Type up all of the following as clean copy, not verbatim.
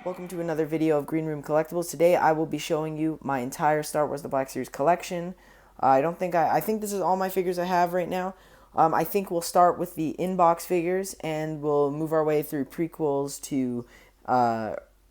Welcome to another video of Green Room Collectibles. Today I will be showing you my entire Star Wars The Black Series collection. I think this is all my figures I have right now. I think we'll start with the in-box figures and we'll move our way through prequels to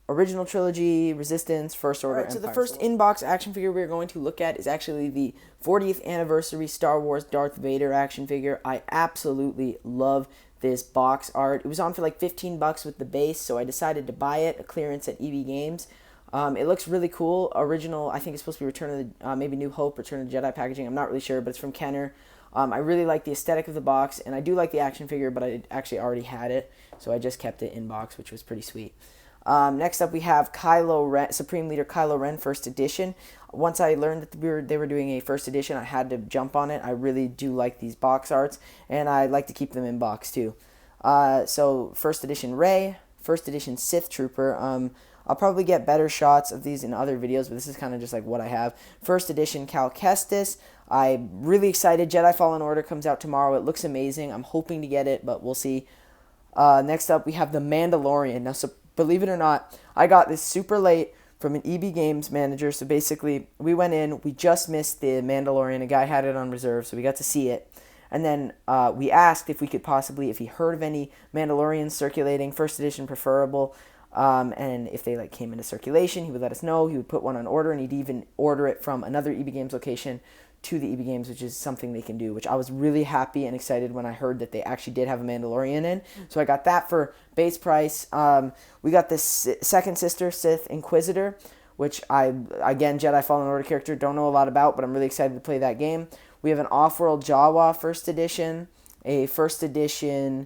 original trilogy, Resistance, First Order, Empire. So the first in-box action figure we're going to look at is actually the 40th anniversary Star Wars Darth Vader action figure. I absolutely love this box art. It was on for like 15 bucks with the base, so I decided to buy it, a clearance at EB Games. It looks really cool. Original, I think it's supposed to be Return of the, maybe New Hope, Return of the Jedi packaging. I'm not really sure, but it's from Kenner. I really like the aesthetic of the box, and I do like the action figure, but I actually already had it, so I just kept it in box, which was pretty sweet. Next up, we have Kylo Ren, Supreme Leader Kylo Ren First Edition. Once I learned that they were doing a First Edition, I had to jump on it. I really do like these box arts, and I like to keep them in box too. So First Edition Rey, First Edition Sith Trooper. I'll probably get better shots of these in other videos, but this is kind of just like what I have. First Edition Cal Kestis. I'm really excited. Jedi Fallen Order comes out tomorrow. It looks amazing. I'm hoping to get it, but we'll see. Next up, we have the Mandalorian. Now, so believe it or not, I got this super late from an EB Games manager. So basically, we went in, we just missed the Mandalorian. A guy had it on reserve, so we got to see it. And then we asked if we could possibly, if he heard of any Mandalorians circulating, First Edition preferable, and if they like came into circulation, he would let us know. He would put one on order, and he'd even order it from another EB Games location to the EB Games, which is something they can do, which I was really happy and excited when I heard that they actually did have a Mandalorian in. So I got that for base price. We got this Second Sister Sith Inquisitor, which again, Jedi Fallen Order character, don't know a lot about, but I'm really excited to play that game. We have an Off-World Jawa First Edition, a First Edition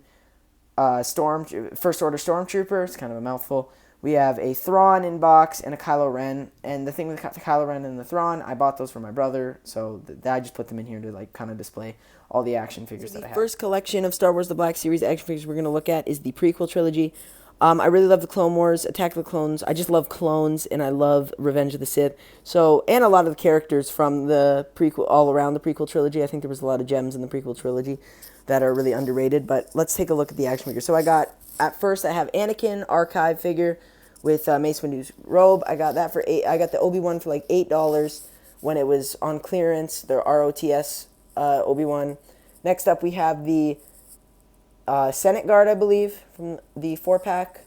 First Order Stormtrooper. It's kind of a mouthful. We have a Thrawn in box and a Kylo Ren. And the thing with the Kylo Ren and the Thrawn, I bought those for my brother, so I just put them in here to like kind of display all the action figures that I have. The first collection of Star Wars The Black Series action figures we're going to look at is the prequel trilogy. I really love the Clone Wars, Attack of the Clones. I just love clones, and I love Revenge of the Sith. So, and a lot of the characters from the prequel, all around the prequel trilogy. I think there was a lot of gems in the prequel trilogy that are really underrated. But let's take a look at the action figure. So at first I have Anakin archive figure with Mace Windu's robe. I got that for I got the Obi-Wan for like $8 when it was on clearance. The ROTS Obi-Wan. Next up we have the Senate Guard, I believe, from the 4-pack.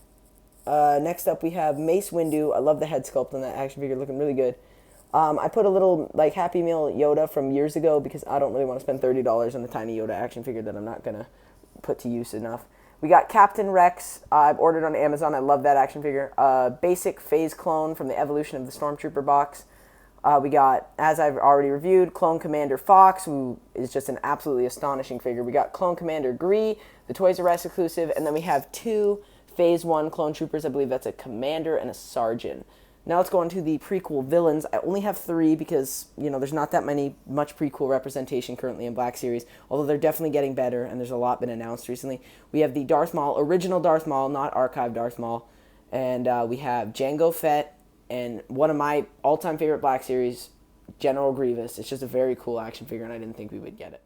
Next up, we have Mace Windu. I love the head sculpt on that action figure, looking really good. I put a little like Happy Meal Yoda from years ago because I don't really want to spend $30 on a tiny Yoda action figure that I'm not going to put to use enough. We got Captain Rex. I've ordered on Amazon. I love that action figure. Basic Phase clone from the Evolution of the Stormtrooper box. We got, as I've already reviewed, Clone Commander Fox, who is just an absolutely astonishing figure. We got Clone Commander Gree, the Toys R Us exclusive, and then we have two Phase 1 Clone Troopers. I believe that's a Commander and a Sergeant. Now let's go on to the prequel villains. I only have 3 because, you know, there's not that much prequel representation currently in Black Series, although they're definitely getting better, and there's a lot been announced recently. We have the Darth Maul, original Darth Maul, not archive Darth Maul, and we have Jango Fett, and one of my all-time favorite Black Series, General Grievous. It's just a very cool action figure, and I didn't think we would get it.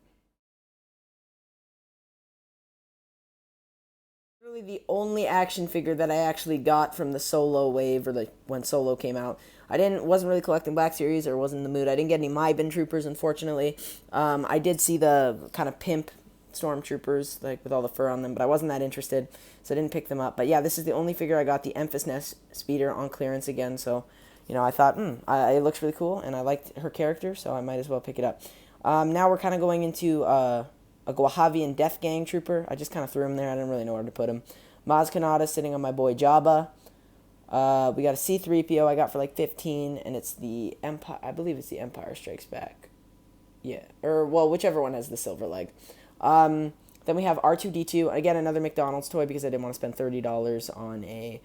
Really the only action figure that I actually got from the Solo wave, or when Solo came out. Wasn't really collecting Black Series, or wasn't in the mood. I didn't get any Maibin Troopers, unfortunately. I did see the kind of pimp Stormtroopers, like with all the fur on them, but I wasn't that interested, so I didn't pick them up. But yeah, this is the only figure I got, the Enfys Nest Speeder on clearance again, so, you know, I thought, it looks really cool, and I liked her character, so I might as well pick it up. Now we're kind of going into a Guahavian Death Gang Trooper. I just kind of threw him there. I didn't really know where to put him. Maz Kanata sitting on my boy Jabba. We got a C-3PO I got for like 15, and it's the Empire, I believe it's the Empire Strikes Back. Yeah, or, well, whichever one has the silver leg. Then we have R2-D2, again, another McDonald's toy because I didn't want to spend $30 on a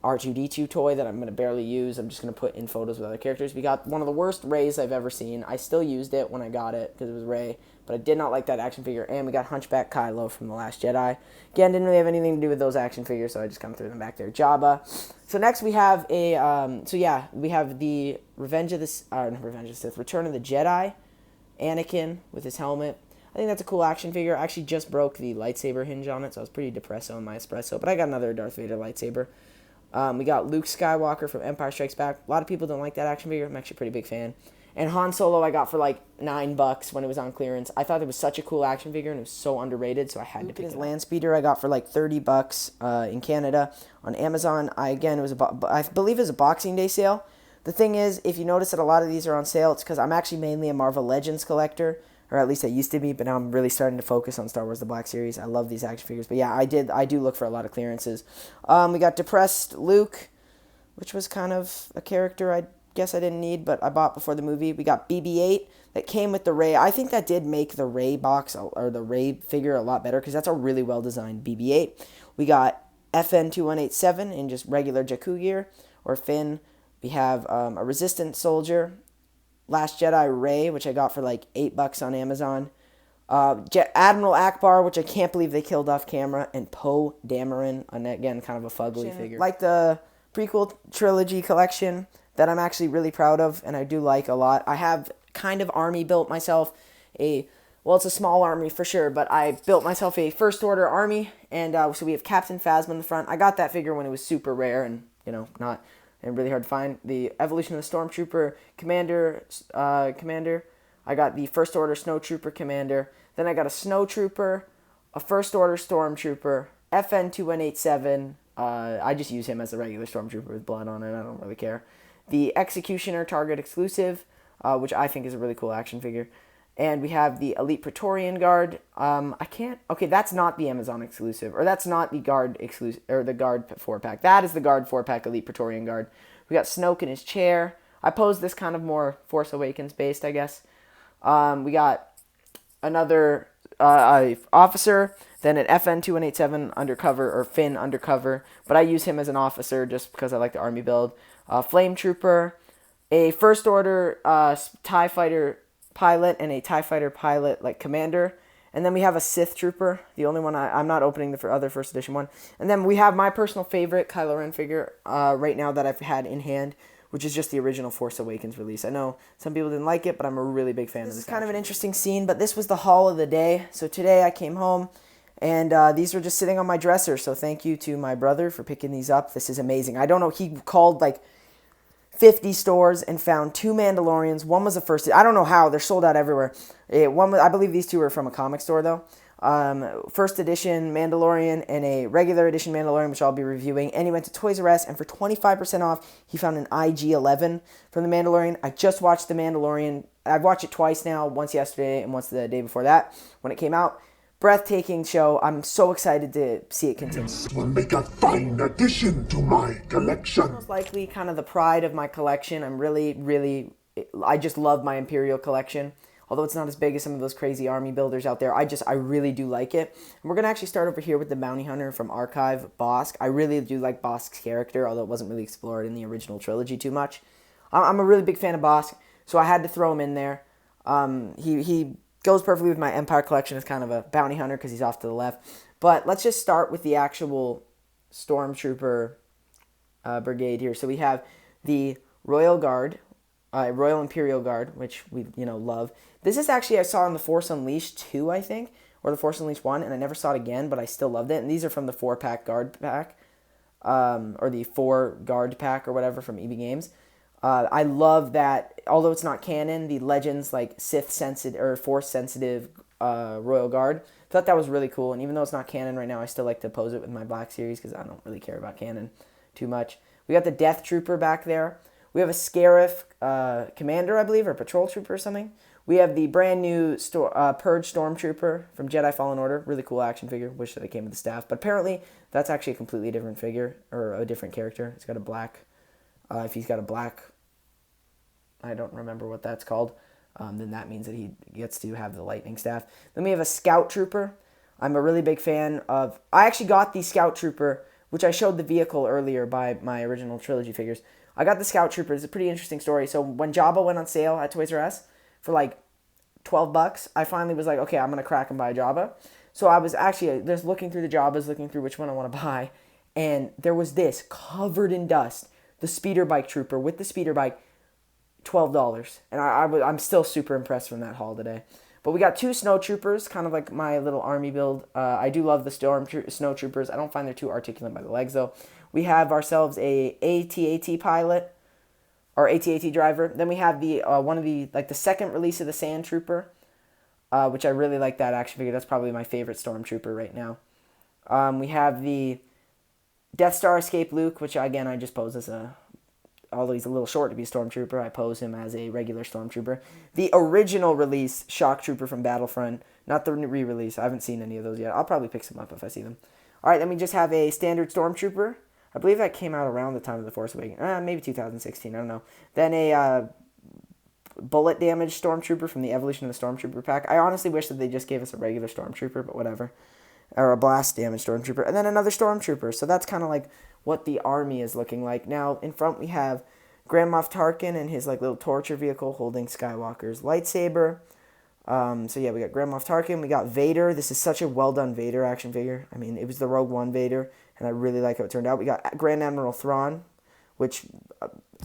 R2-D2 toy that I'm going to barely use. I'm just going to put in photos with other characters. We got one of the worst Reys I've ever seen. I still used it when I got it because it was Rey, but I did not like that action figure. And we got Hunchback Kylo from The Last Jedi. Again, didn't really have anything to do with those action figures, so I just kind of threw them back there. Jabba. So next we have we have the Return of the Jedi, Anakin with his helmet. I think that's a cool action figure. I actually just broke the lightsaber hinge on it, so I was pretty depressed on my espresso. But I got another Darth Vader lightsaber. We got Luke Skywalker from Empire Strikes Back. A lot of people don't like that action figure. I'm actually a pretty big fan. And Han Solo I got for like $9 when it was on clearance. I thought it was such a cool action figure and it was so underrated, so I had to pick it. His land speeder I got for like $30 in Canada on Amazon. I believe it was a Boxing Day sale. The thing is, if you notice that a lot of these are on sale, it's because I'm actually mainly a Marvel Legends collector, or at least I used to be, but now I'm really starting to focus on Star Wars The Black Series. I love these action figures. But yeah, I do look for a lot of clearances. We got Depressed Luke, which was kind of a character I guess I didn't need, but I bought before the movie. We got BB-8 that came with the Rey. I think that did make the Rey box or the Rey figure a lot better because that's a really well-designed BB-8. We got FN2187 in just regular Jakku gear or Finn. We have a Resistance soldier, Last Jedi Rey, which I got for like $8 on Amazon. Admiral Akbar, which I can't believe they killed off camera, and Poe Dameron, and again, kind of a fugly figure. Like the prequel trilogy collection that I'm actually really proud of, and I do like a lot. I have kind of army built myself it's a small army for sure, but I built myself a First Order army, and so we have Captain Phasma in the front. I got that figure when it was super rare and, not and really hard to find. The Evolution of the Stormtrooper Commander, I got the First Order Snowtrooper Commander. Then I got a Snowtrooper, a First Order Stormtrooper, FN2187. I just use him as a regular Stormtrooper with blood on it. I don't really care. The Executioner Target exclusive, which I think is a really cool action figure. And we have the Elite Praetorian Guard. That's not the Amazon exclusive, or that's not the Guard exclusive, or the Guard 4-pack. That is the Guard 4-pack Elite Praetorian Guard. We got Snoke in his chair. I posed this kind of more Force Awakens based, I guess. We got another officer, then an FN2187 undercover, or Finn undercover, but I use him as an officer just because I like the army build. Flame Trooper, a First Order TIE Fighter pilot, and a TIE Fighter pilot commander. And then we have a Sith Trooper, the only one I'm not opening the other first edition one. And then we have my personal favorite Kylo Ren figure right now that I've had in hand, which is just the original Force Awakens release. I know some people didn't like it, but I'm a really big fan of this. This is kind of an interesting scene, but this was the haul of the day. So today I came home, and these were just sitting on my dresser. So thank you to my brother for picking these up. This is amazing. I don't know, he called 50 stores and found 2 Mandalorians. One was the first. I don't know how. They're sold out everywhere. I believe these 2 were from a comic store, though. First edition Mandalorian and a regular edition Mandalorian, which I'll be reviewing. And he went to Toys R Us, and for 25% off, he found an IG-11 from the Mandalorian. I just watched The Mandalorian. I've watched it twice now, once yesterday and once the day before that when it came out. Breathtaking show. I'm so excited to see it continue. This will make a fine addition to my collection. Most likely kind of the pride of my collection. I just love my Imperial collection. Although it's not as big as some of those crazy army builders out there, I really do like it. And we're going to actually start over here with the Bounty Hunter from Archive, Bossk. I really do like Bossk's character, although it wasn't really explored in the original trilogy too much. I'm a really big fan of Bossk, so I had to throw him in there. He goes perfectly with my Empire collection as kind of a bounty hunter because he's off to the left. But let's just start with the actual Stormtrooper brigade here. So we have the Royal Guard, Royal Imperial Guard, which we love. This is actually I saw in the Force Unleashed 2, I think, or the Force Unleashed 1, and I never saw it again, but I still loved it. And these are from the 4-pack Guard pack, or the 4 Guard pack or whatever from EB Games. I love that, although it's not canon, the Legends Sith sensitive or Force sensitive Royal Guard. Thought that was really cool, and even though it's not canon right now, I still like to pose it with my Black Series because I don't really care about canon too much. We got the Death Trooper back there. We have a Scarif Commander, I believe, or Patrol Trooper or something. We have the brand new Purge Stormtrooper from Jedi Fallen Order. Really cool action figure. Wish that it came with the staff, but apparently that's actually a completely different figure or a different character. It's got a black. If he's got a black, I don't remember what that's called, then that means that he gets to have the lightning staff. Then we have a Scout Trooper. I'm a really big fan of... I actually got the Scout Trooper, which I showed the vehicle earlier by my original trilogy figures. I got the Scout Trooper. It's a pretty interesting story. So when Jabba went on sale at Toys R Us for $12, I finally was like, okay, I'm going to crack and buy a Jabba. So I was actually just looking through the Jabbas, looking through which one I want to buy, and there was this covered in dust, the Speeder Bike Trooper with the Speeder Bike, $12, and I'm still super impressed from that haul today. But we got 2 snowtroopers, kind of like my little army build. I do love the snowtroopers. I don't find they're too articulate by the legs, though. We have ourselves a AT-AT pilot, or AT-AT driver. Then we have the one of the, like, the second release of the Sand Trooper, which I really like that action figure. That's probably my favorite Stormtrooper right now. We have the Death Star Escape Luke, which, again, I just pose as a... Although he's a little short to be a Stormtrooper, I pose him as a regular Stormtrooper. The original release Shock Trooper from Battlefront, not the re-release. I haven't seen any of those yet. I'll probably pick some up if I see them. All right, then we just have a standard Stormtrooper. I believe that came out around the time of The Force Awakens. Maybe 2016, I don't know. Then a bullet damage Stormtrooper from the Evolution of the Stormtrooper pack. I honestly wish that they just gave us a regular Stormtrooper, but whatever. Or a blast damage Stormtrooper. And then another Stormtrooper. So that's kind of like what the army is looking like. Now, in front we have Grand Moff Tarkin and his like little torture vehicle holding Skywalker's lightsaber. So yeah, we got Grand Moff Tarkin. We got Vader. This is such a well-done Vader action figure. I mean, it was the Rogue One Vader, and I really like how it turned out. We got Grand Admiral Thrawn, which,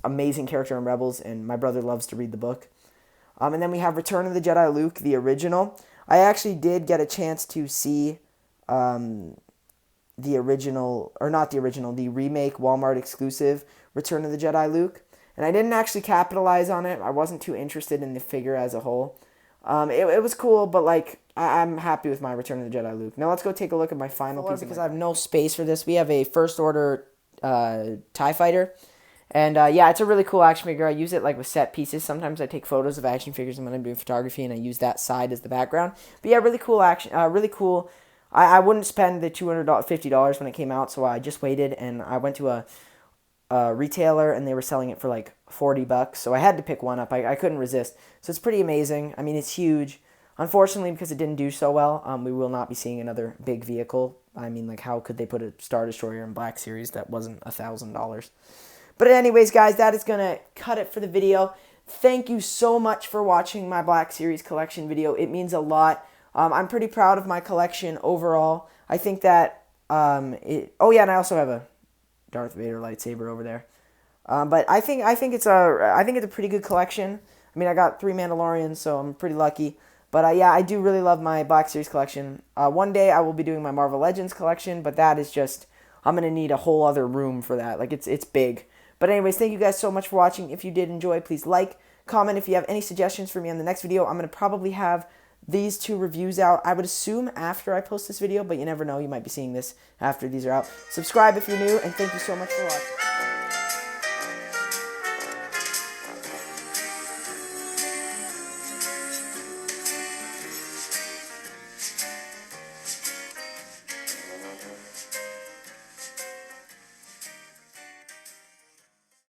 amazing character in Rebels, and my brother loves to read the book. And then we have Return of the Jedi Luke, the original. I actually did get a chance to see the original, or not the original, the remake Walmart exclusive Return of the Jedi Luke. And I didn't actually capitalize on it. I wasn't too interested in the figure as a whole. It was cool, but like I'm happy with my Return of the Jedi Luke. Now let's go take a look at my final piece. Because I have no space for this, we have a First Order TIE Fighter. And yeah, it's a really cool action figure. I use it like with set pieces. Sometimes I take photos of action figures when I'm doing photography, and I use that side as the background. But yeah, really cool action. Really cool. I wouldn't spend the $250 when it came out, so I just waited, and I went to a retailer, and they were selling it for like $40, so I had to pick one up. I couldn't resist. So it's pretty amazing. I mean, it's huge. Unfortunately, because it didn't do so well, we will not be seeing another big vehicle. I mean, like, how could they put a Star Destroyer in Black Series that wasn't $1,000? But anyways, guys, that is going to cut it for the video. Thank you so much for watching my Black Series collection video. It means a lot. I'm pretty proud of my collection overall. I think that, oh yeah, and I also have a Darth Vader lightsaber over there. But I think it's a pretty good collection. I mean, I got 3 Mandalorians, so I'm pretty lucky. But yeah, I do really love my Black Series collection. One day I will be doing my Marvel Legends collection, but that is just, I'm going to need a whole other room for that. Like, it's big. But anyways, thank you guys so much for watching. If you did enjoy, please like, comment. If you have any suggestions for me on the next video, I'm going to probably have these 2 reviews out, I would assume, after I post this video, but you never know. You might be seeing this after these are out. Subscribe if you're new, and thank you so much for watching.